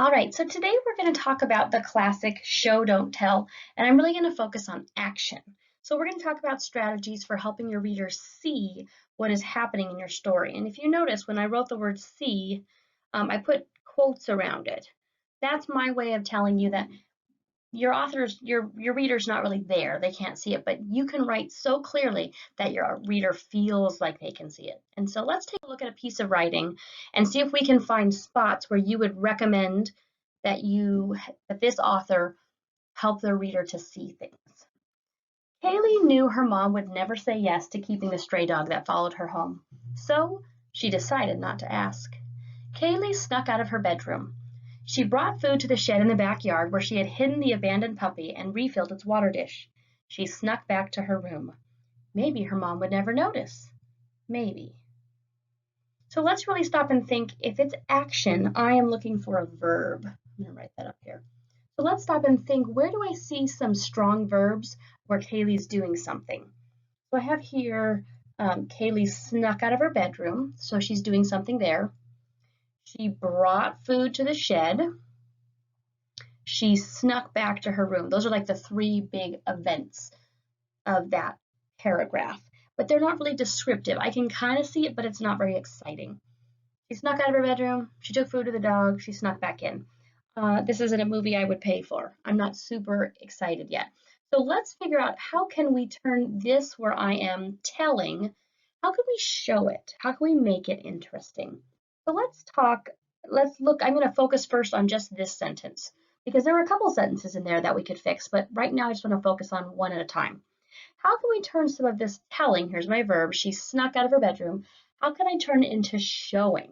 All right, so today we're going to talk about the classic show, don't tell, and I'm really going to focus on action. So we're going to talk about strategies for helping your readers see what is happening in your story. And if you notice, when I wrote the word see, I put quotes around it. That's my way of telling you that your reader's not really there. They can't see it, but you can write so clearly that your reader feels like they can see it. And so let's take a look at a piece of writing and see if we can find spots where you would recommend that this author help their reader to see things. Kaylee knew her mom would never say yes to keeping the stray dog that followed her home, so she decided not to ask. Kaylee snuck out of her bedroom. She brought food to the shed in the backyard where she had hidden the abandoned puppy and refilled its water dish. She snuck back to her room. Maybe her mom would never notice. Maybe. So let's really stop and think. If it's action, I am looking for a verb. I'm going to write that up here. So let's stop and think, where do I see some strong verbs where Kaylee's doing something? So I have here Kaylee snuck out of her bedroom, so she's doing something there. She brought food to the shed. She snuck back to her room. Those are like the three big events of that paragraph, but they're not really descriptive. I can kind of see it, but it's not very exciting. She snuck out of her bedroom. She took food to the dog. She snuck back in. This isn't a movie I would pay for. I'm not super excited yet. So let's figure out, how can we turn this where I am telling, how can we show it? How can we make it interesting? So let's look, I'm going to focus first on just this sentence because there were a couple sentences in there that we could fix, but right now I just want to focus on one at a time. How can we turn some of this telling, here's my verb, she snuck out of her bedroom, how can I turn it into showing?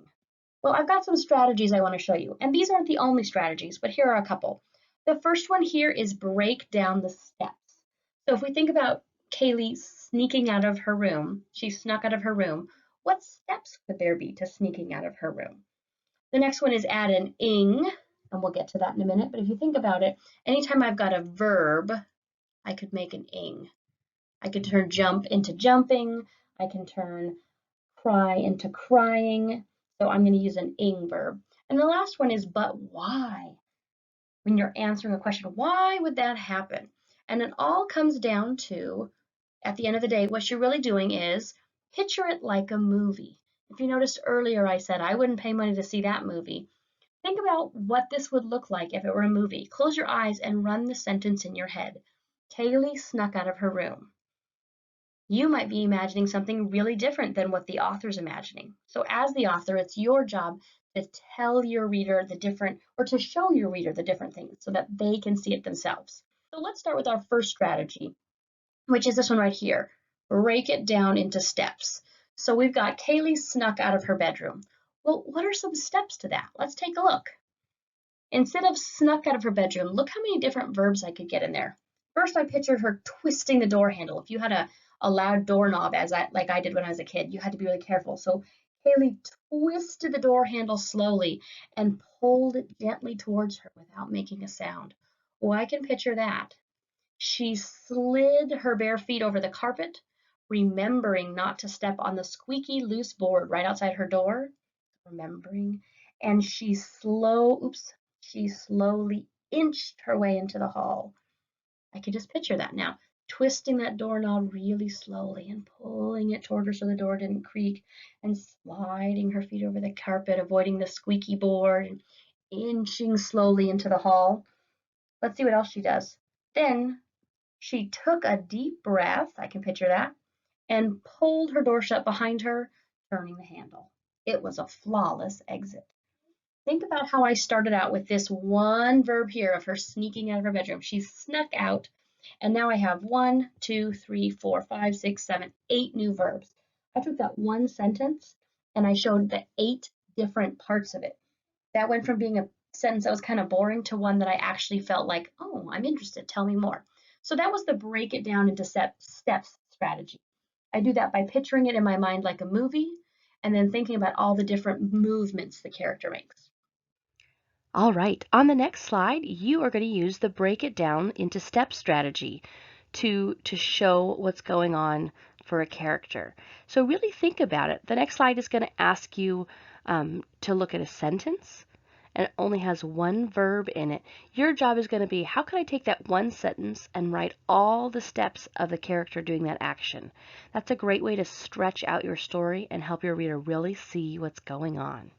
Well, I've got some strategies I want to show you, and these aren't the only strategies, but here are a couple. The first one here is break down the steps. So if we think about Kaylee sneaking out of her room, she snuck out of her room, what steps could there be to sneaking out of her room? The next one is add an ing, and we'll get to that in a minute, but if you think about it, anytime I've got a verb, I could make an ing. I could turn jump into jumping, I can turn cry into crying. So I'm going to use an ing verb. And the last one is but why. When you're answering a question, why would that happen? And it all comes down to, at the end of the day, what you're really doing is picture it like a movie. If you noticed earlier, I said I wouldn't pay money to see that movie. Think about what this would look like if it were a movie. Close your eyes and run the sentence in your head. Kaylee snuck out of her room. You might be imagining something really different than what the author's imagining. So as the author, it's your job to tell your reader the different, or to show your reader the different things so that they can see it themselves. So let's start with our first strategy, which is this one right here. Break it down into steps. So we've got Kaylee snuck out of her bedroom. Well, what are some steps to that? Let's take a look. Instead of snuck out of her bedroom, look how many different verbs I could get in there. First, I pictured her twisting the door handle. If you had a loud doorknob, like I did when I was a kid, you had to be really careful. So Haley twisted the door handle slowly and pulled it gently towards her without making a sound. Oh, I can picture that. She slid her bare feet over the carpet, remembering not to step on the squeaky loose board right outside her door. Remembering. And she slowly inched her way into the hall. I can just picture that now, twisting that doorknob really slowly and pulling it toward her so the door didn't creak, and sliding her feet over the carpet, avoiding the squeaky board, and inching slowly into the hall. Let's see what else she does. Then she took a deep breath, I can picture that, and pulled her door shut behind her, turning the handle. It was a flawless exit. Think about how I started out with this one verb here of her sneaking out of her bedroom. She snuck out, and now I have 1, 2, 3, 4, 5, 6, 7, 8 new verbs. I took that one sentence and I showed the 8 different parts of it. That went from being a sentence that was kind of boring to one that I actually felt like, oh, I'm interested, tell me more. So that was the break it down into steps strategy. I do that by picturing it in my mind like a movie and then thinking about all the different movements the character makes. All right, on the next slide, you are going to use the break it down into steps strategy to show what's going on for a character. So really think about it. The next slide is going to ask you to look at a sentence, and it only has one verb in it, your job is going to be, how can I take that one sentence and write all the steps of the character doing that action? That's a great way to stretch out your story and help your reader really see what's going on.